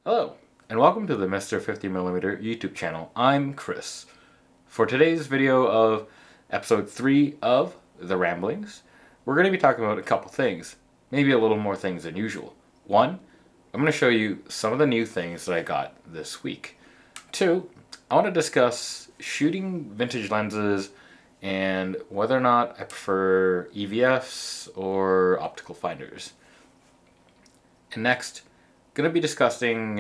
Hello, and welcome to the Mr. 50mm YouTube channel. I'm Chris. For today's video of episode 3 of The Ramblings, we're going to be talking about a couple things, maybe a little more things than usual. One, I'm going to show you some of the new things that I got this week. Two, I want to discuss shooting vintage lenses and whether or not I prefer EVFs or optical finders. And next, going to be discussing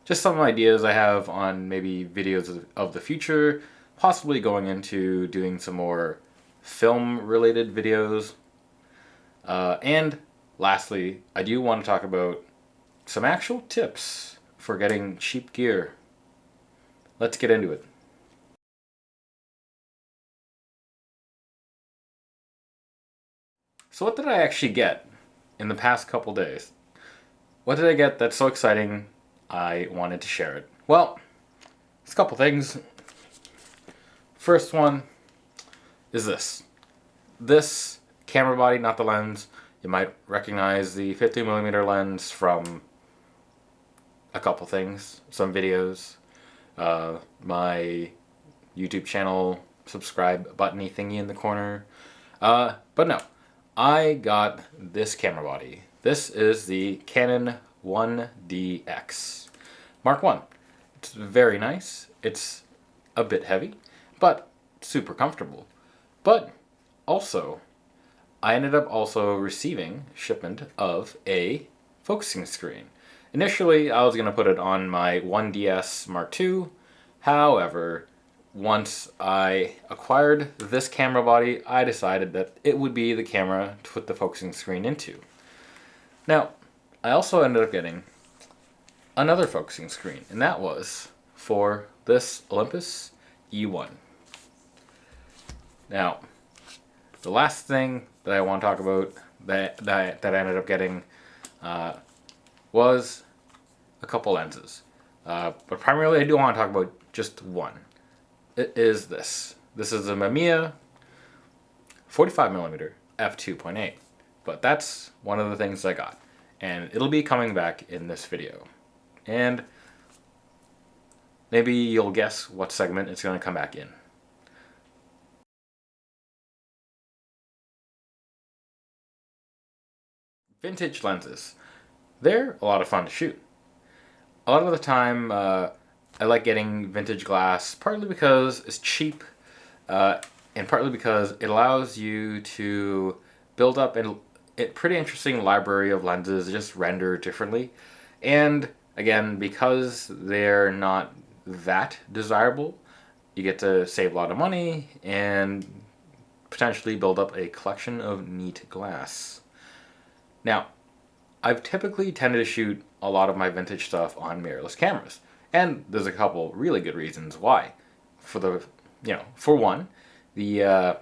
just some ideas I have on maybe videos of the future, possibly going into doing some more film related videos. And lastly, I do want to talk about some actual tips for getting cheap gear. Let's get into it. So what did I actually get in the past couple days? What did I get that's so exciting I wanted to share it? Well, it's a couple things. First one is this. This camera body, not the lens. You might recognize the 50mm lens from a couple things, some videos, my YouTube channel subscribe buttony thingy in the corner. But no, I got this camera body. This is the Canon 1DX Mark 1. It's very nice. It's a bit heavy, but super comfortable. But also, I ended up also receiving shipment of a focusing screen. Initially, I was going to put it on my 1DS Mark II. However, once I acquired this camera body, I decided that it would be the camera to put the focusing screen into. Now, I also ended up getting another focusing screen, and that was for this Olympus E1. Now, the last thing that I want to talk about that I ended up getting was a couple lenses. But primarily I do want to talk about just one. It is this. This is a Mamiya 45mm f2.8. But that's one of the things I got. And it'll be coming back in this video. And maybe you'll guess what segment it's going to come back in. Vintage lenses. They're a lot of fun to shoot. A lot of the time, I like getting vintage glass, partly because it's cheap, and partly because it allows you to build up a pretty interesting library of lenses just rendered differently. And again, because they're not that desirable, you get to save a lot of money and potentially build up a collection of neat glass. Now, I've typically tended to shoot a lot of my vintage stuff on mirrorless cameras, and there's a couple really good reasons why. For one, the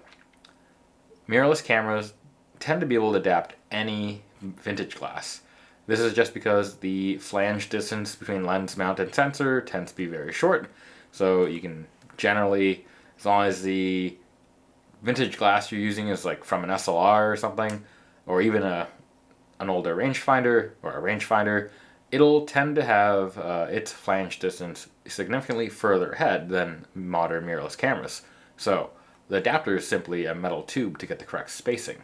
mirrorless cameras tend to be able to adapt any vintage glass. This is just because the flange distance between lens mount and sensor tends to be very short, so you can generally, as long as the vintage glass you're using is like from an SLR or something, or even an older rangefinder or a rangefinder, it'll tend to have its flange distance significantly further ahead than modern mirrorless cameras. So the adapter is simply a metal tube to get the correct spacing.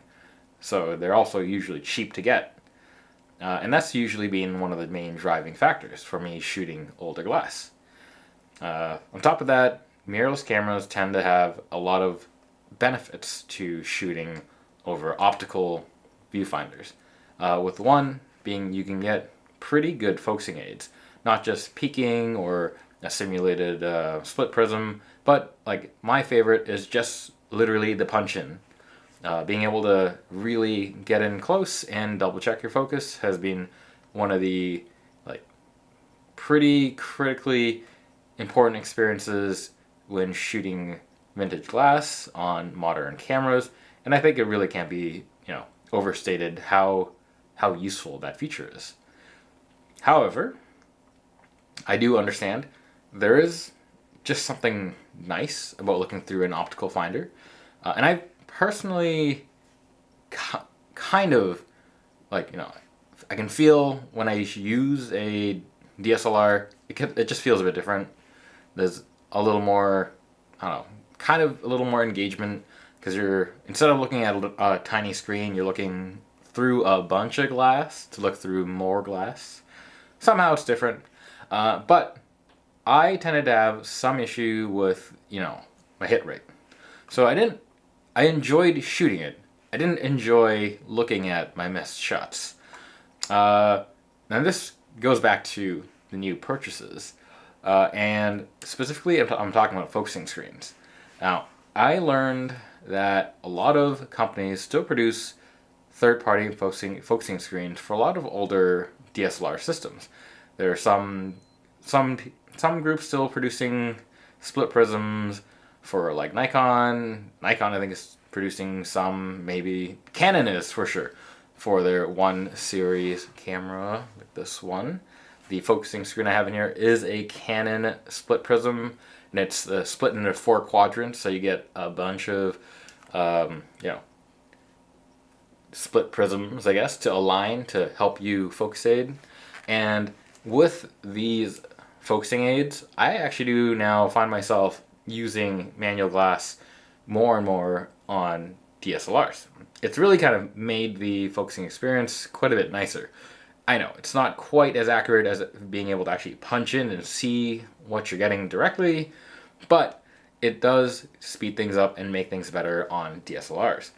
So they're also usually cheap to get. And that's usually been one of the main driving factors for me shooting older glass. On top of that, mirrorless cameras tend to have a lot of benefits to shooting over optical viewfinders. With one being you can get pretty good focusing aids, not just peaking or a simulated split prism, but like my favorite is just literally the punch-in. Being able to really get in close and double check your focus has been one of the pretty critically important experiences when shooting vintage glass on modern cameras, and I think it really can't be overstated how useful that feature is. However, I do understand there is just something nice about looking through an optical finder, and I personally kind of I I can feel when I use a DSLR, it just feels a bit different. There's a little more, I don't know, kind of a little more engagement, because instead of looking at a tiny screen, you're looking through a bunch of glass to look through more glass. Somehow it's different. But I tended to have some issue with, my hit rate. So I enjoyed shooting it. I didn't enjoy looking at my missed shots. And this goes back to the new purchases. And specifically, I'm talking about focusing screens. Now, I learned that a lot of companies still produce third-party focusing screens for a lot of older DSLR systems. There are some groups still producing split prisms for like Nikon. Nikon, I think, is producing some, maybe. Canon is for sure for their 1 series camera, like this one. The focusing screen I have in here is a Canon split prism, and it's split into 4 quadrants, so you get a bunch of, split prisms, I guess, to align to help you focus aid. And with these focusing aids, I actually do now find myself using manual glass more and more on DSLRs. It's really kind of made the focusing experience quite a bit nicer. I know, it's not quite as accurate as being able to actually punch in and see what you're getting directly, but it does speed things up and make things better on DSLRs.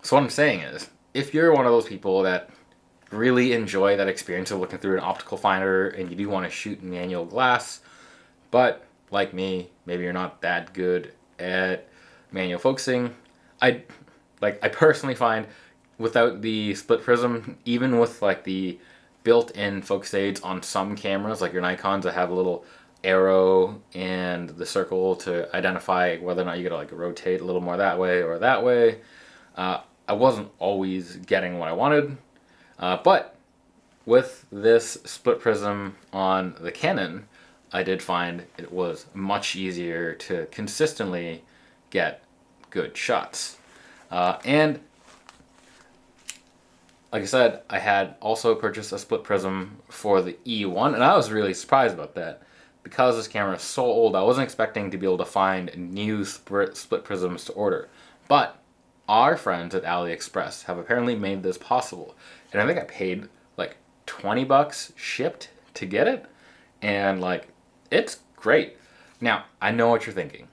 So what I'm saying is, if you're one of those people that really enjoy that experience of looking through an optical finder and you do want to shoot in manual glass, but like me, maybe you're not that good at manual focusing, I personally find without the split prism, even with like the built-in focus aids on some cameras, like your Nikons that have a little arrow and the circle to identify whether or not you gotta like rotate a little more that way or that way, I wasn't always getting what I wanted. But with this split prism on the Canon, I did find it was much easier to consistently get good shots. And like I said, I had also purchased a split prism for the E1, and I was really surprised about that. Because this camera is so old, I wasn't expecting to be able to find new split prisms to order. But our friends at AliExpress have apparently made this possible. And I think I paid like $20 shipped to get it. And like, it's great. Now, I know what you're thinking.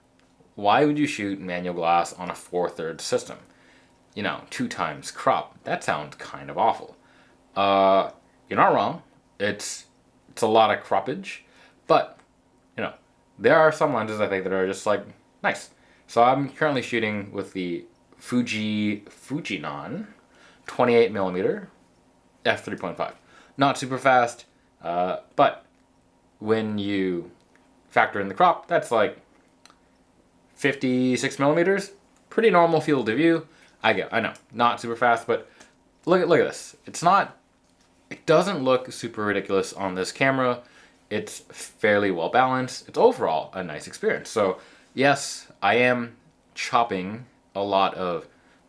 Why would you shoot manual glass on a 4/3 system? 2 times crop. That sounds kind of awful. You're not wrong. It's a lot of croppage. But, there are some lenses I think that are just like, nice. So I'm currently shooting with the Fujinon 28mm f3.5. Not super fast, but when you factor in the crop, that's like 56 millimeters. Pretty normal field of view. I know, not super fast, but look at this. It doesn't look super ridiculous on this camera. It's fairly well balanced. It's overall a nice experience. So yes, I am chopping a lot of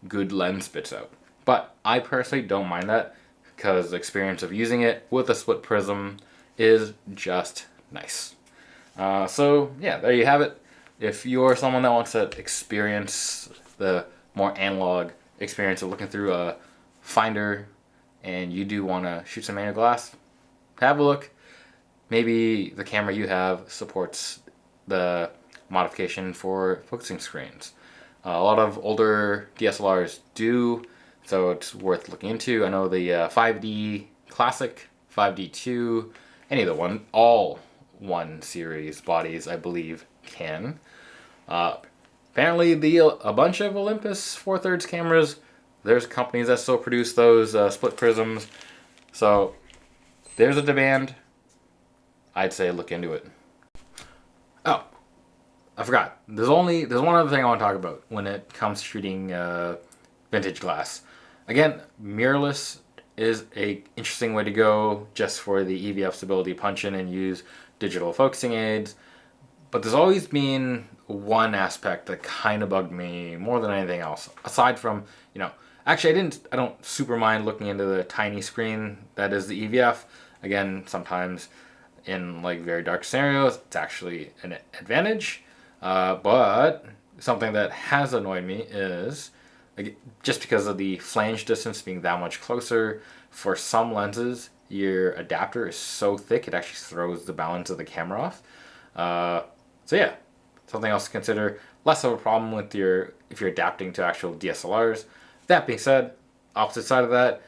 good lens bits out, but I personally don't mind that because the experience of using it with a split prism is just nice. So yeah, there you have it. If you're someone that wants to experience the more analog experience of looking through a finder and you do want to shoot some manual glass, have a look. Maybe the camera you have supports the modification for focusing screens. A lot of older DSLRs do, so it's worth looking into. I know the 5D Classic, 5D2, any of the all 1 series bodies, I believe, can. Apparently, a bunch of Olympus 4/3 cameras, there's companies that still produce those split prisms. So there's a demand. I'd say look into it. Oh, I forgot. There's one other thing I want to talk about when it comes to shooting vintage glass. Again, mirrorless is a interesting way to go just for the EVF stability punch in and use digital focusing aids. But there's always been one aspect that kind of bugged me more than anything else. Aside from, Actually, I don't super mind looking into the tiny screen that is the EVF. Again, sometimes in like very dark scenarios, it's actually an advantage. But something that has annoyed me is like, just because of the flange distance being that much closer, for some lenses, your adapter is so thick it actually throws the balance of the camera off. So yeah, something else to consider. Less of a problem with if you're adapting to actual DSLRs. That being said, opposite side of that,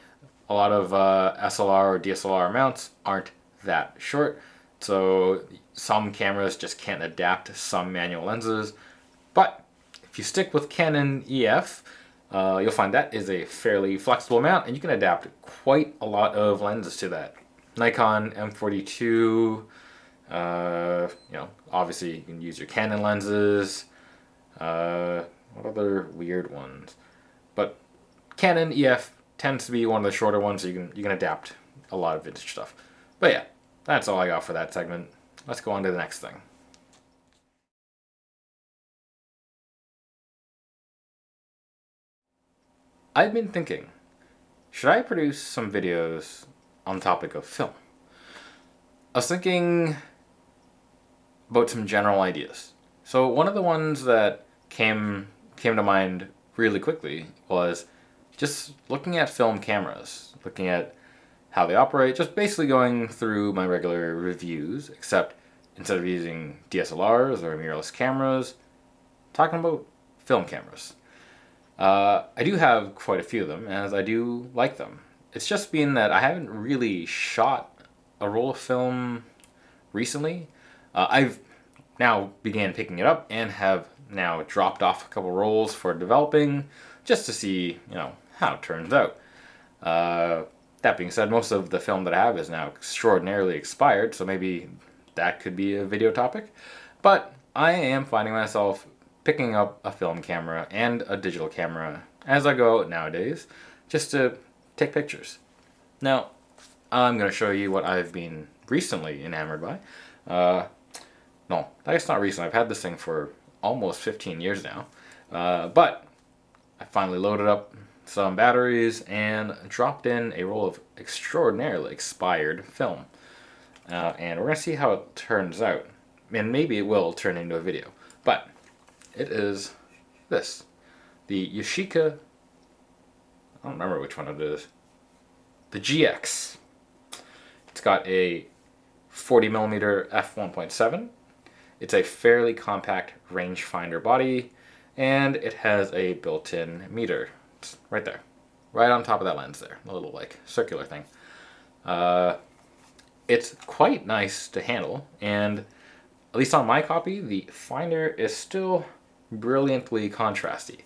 a lot of SLR or DSLR mounts aren't that short. So some cameras just can't adapt to some manual lenses. But if you stick with Canon EF, you'll find that is a fairly flexible mount, and you can adapt quite a lot of lenses to that. Nikon M42, obviously you can use your Canon lenses. What other weird ones? But Canon EF tends to be one of the shorter ones, so you can adapt a lot of vintage stuff. But yeah, that's all I got for that segment. Let's go on to the next thing. I've been thinking, should I produce some videos on the topic of film? I was thinking about some general ideas. So one of the ones that came to mind really quickly was just looking at film cameras, looking at how they operate, just basically going through my regular reviews, except instead of using DSLRs or mirrorless cameras, talking about film cameras. I do have quite a few of them, as I do like them. It's just been that I haven't really shot a roll of film recently. I've now began picking it up and have now dropped off a couple rolls for developing, just to see, how it turns out. That being said, most of the film that I have is now extraordinarily expired, so maybe that could be a video topic. But I am finding myself picking up a film camera and a digital camera as I go out nowadays, just to take pictures. Now, I'm going to show you what I've been recently enamored by. No, I guess not recent. I've had this thing for almost 15 years now. But I finally loaded up some batteries and dropped in a roll of extraordinarily expired film. And we're going to see how it turns out. And maybe it will turn into a video. But it is this. The Yashica, I don't remember which one it is. The GX. It's got a 40mm f1.7. It's a fairly compact rangefinder body, and it has a built-in meter. It's right there. Right on top of that lens there. A little, circular thing. It's quite nice to handle, and at least on my copy, the finder is still brilliantly contrasty.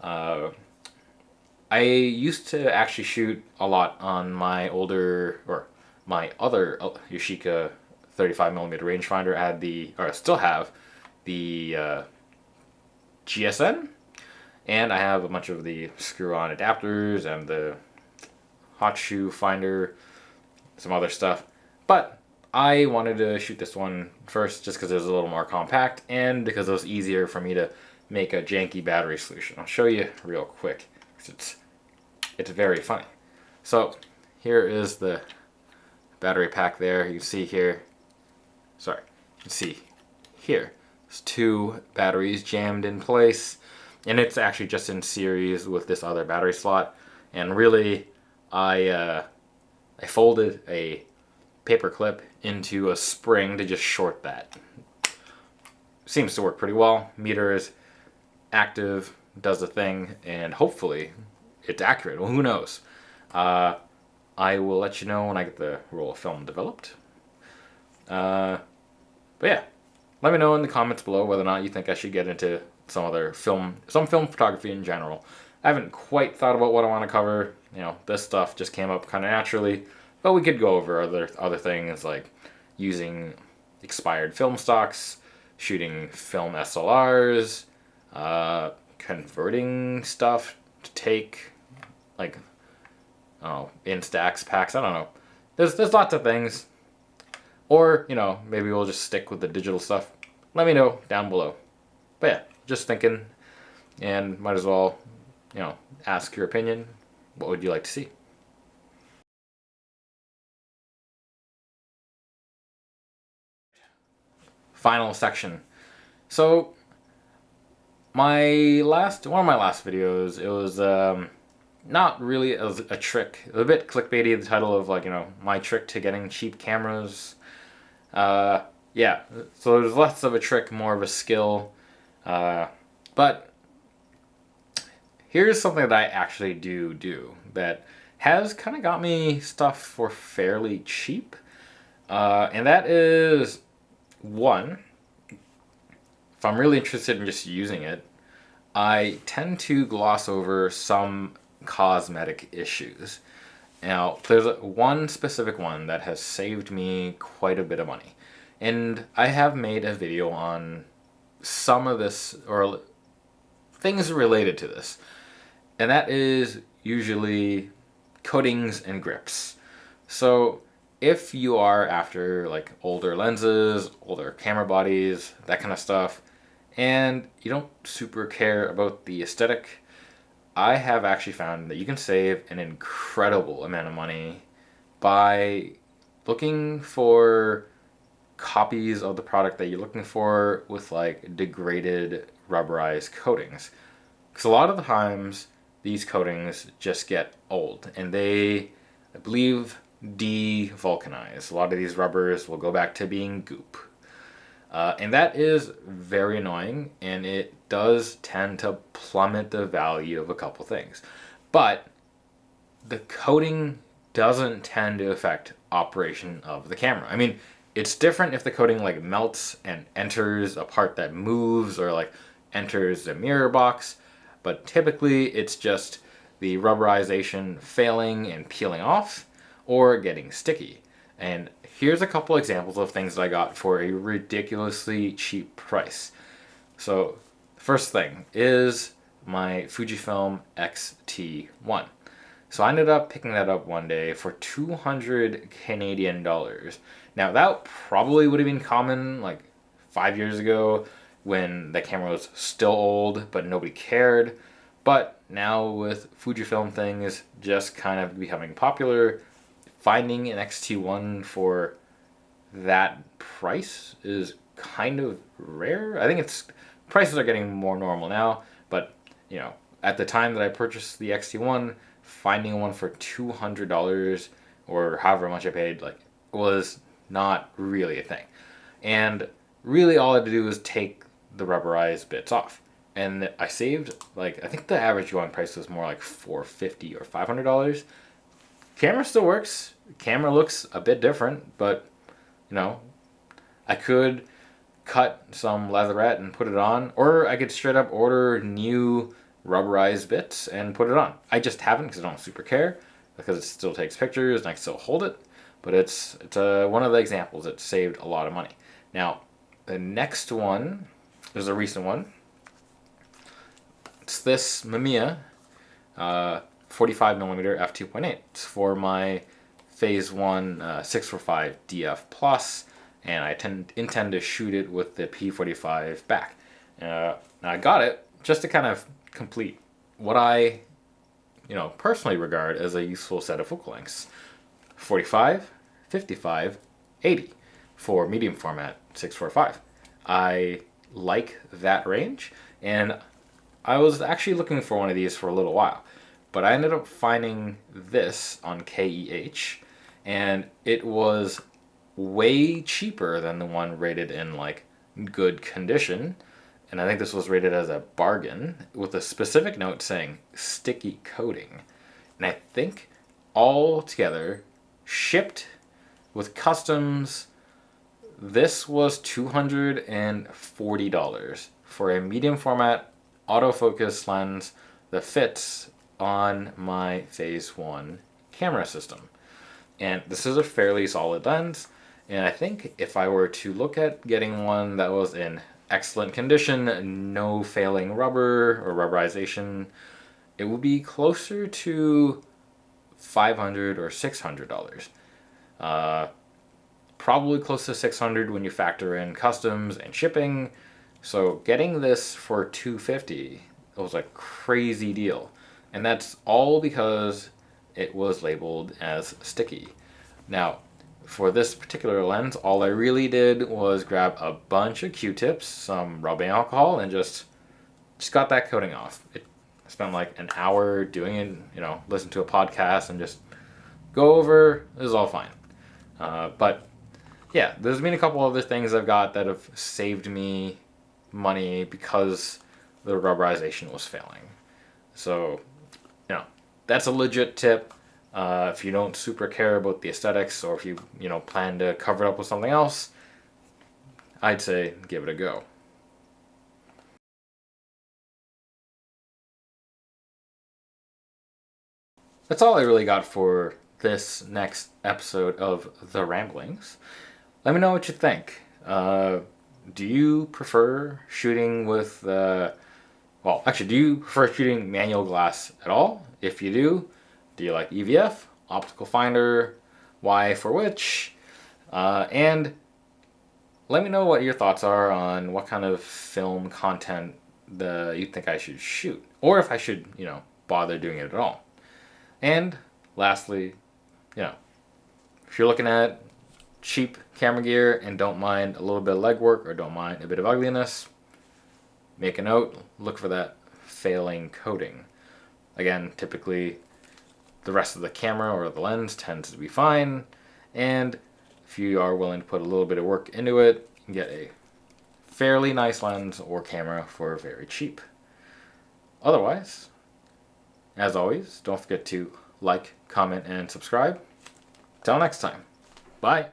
I used to actually shoot a lot on my other Yashica 35mm rangefinder. I still have the GSN, and I have a bunch of the screw-on adapters and the hot shoe finder, some other stuff. But I wanted to shoot this one first just because it was a little more compact and because it was easier for me to make a janky battery solution. I'll show you real quick because it's very funny. So here is the battery pack there. You can see here, you can see here, there's two batteries jammed in place, and it's actually just in series with this other battery slot. And really, I folded a paper clip into a spring to just short that. Seems to work pretty well. Meter is active, does the thing, and hopefully it's accurate. Well, who knows? I will let you know when I get the roll of film developed. But yeah, let me know in the comments below whether or not you think I should get into some film photography in general. I haven't quite thought about what I want to cover. This stuff just came up kind of naturally, but we could go over other things like using expired film stocks, shooting film SLRs, converting stuff to take Instax packs. I don't know. There's lots of things. Or, maybe we'll just stick with the digital stuff. Let me know down below. But yeah, just thinking, and might as well ask your opinion. What would you like to see? Final section. So one of my last videos, it was not really a trick. It was a bit clickbaity, the title of my trick to getting cheap cameras. Yeah, so there's less of a trick, more of a skill. But here's something that I actually do that has kind of got me stuff for fairly cheap. And that is, one, if I'm really interested in just using it, I tend to gloss over some cosmetic issues. Now, there's one specific one that has saved me quite a bit of money. And I have made a video on some of this, or things related to this. And that is usually coatings and grips. So if you are after like older lenses, older camera bodies, that kind of stuff, and you don't super care about the aesthetic, I have actually found that you can save an incredible amount of money by looking for copies of the product that you're looking for with like degraded rubberized coatings. Because a lot of the times these coatings just get old and they, I believe, de-vulcanize. A lot of these rubbers will go back to being goop. And that is very annoying, and it does tend to plummet the value of a couple things. But the coating doesn't tend to affect operation of the camera. I mean, it's different if the coating like melts and enters a part that moves or like enters the mirror box, but typically it's just the rubberization failing and peeling off or getting sticky. And here's a couple examples of things that I got for a ridiculously cheap price. So, first thing is my Fujifilm X-T1. So I ended up picking that up one day for 200 Canadian dollars. Now that probably would have been common like 5 years ago when the camera was still old but nobody cared. But now with Fujifilm things just kind of becoming popular, finding an X-T1 for that price is kind of rare. I think prices are getting more normal now, but at the time that I purchased the X-T1, finding one for $200 or however much I paid was not really a thing. And really all I had to do was take the rubberized bits off. And I saved I think the average going price was more like $450 or $500. Camera still works. Camera looks a bit different, but I could cut some leatherette and put it on, or I could straight up order new rubberized bits and put it on. I just haven't because I don't super care, because it still takes pictures and I can still hold it. But it's one of the examples that saved a lot of money. Now, the next one is a recent one. It's this Mamiya 45mm f2.8. It's for my Phase 1 645 DF Plus, and I intend to shoot it with the P45 back. Now I got it just to kind of complete what I personally regard as a useful set of focal lengths. 45, 55, 80 for medium format 645. I like that range, and I was actually looking for one of these for a little while, but I ended up finding this on KEH, and it was way cheaper than the one rated in good condition. And I think this was rated as a bargain with a specific note saying sticky coating. And I think all together, shipped with customs, this was $240 for a medium format autofocus lens that fits on my Phase 1 camera system. And this is a fairly solid lens, and I think if I were to look at getting one that was in excellent condition, no failing rubber or rubberization, it would be closer to $500 or $600. Probably close to $600 when you factor in customs and shipping. So getting this for $250 was a crazy deal. And that's all because it was labeled as sticky. Now, for this particular lens, all I really did was grab a bunch of Q-tips, some rubbing alcohol, and just got that coating off. I spent like an hour doing it, listen to a podcast and just go over. It was all fine. But yeah, there's been a couple other things I've got that have saved me money because the rubberization was failing. So, that's a legit tip. If you don't super care about the aesthetics, or if you plan to cover it up with something else, I'd say give it a go. That's all I really got for this next episode of The Ramblings. Let me know what you think. Do you prefer shooting with, do you prefer shooting manual glass at all? If you do you like EVF, optical finder, why for which? And let me know what your thoughts are on what kind of film content you think I should shoot, or if I should, bother doing it at all. And lastly, you know, if you're looking at cheap camera gear and don't mind a little bit of legwork or don't mind a bit of ugliness, make a note, look for that failing coating. Again, typically the rest of the camera or the lens tends to be fine, and if you are willing to put a little bit of work into it, you can get a fairly nice lens or camera for very cheap. Otherwise, as always, don't forget to like, comment, and subscribe. Till next time. Bye.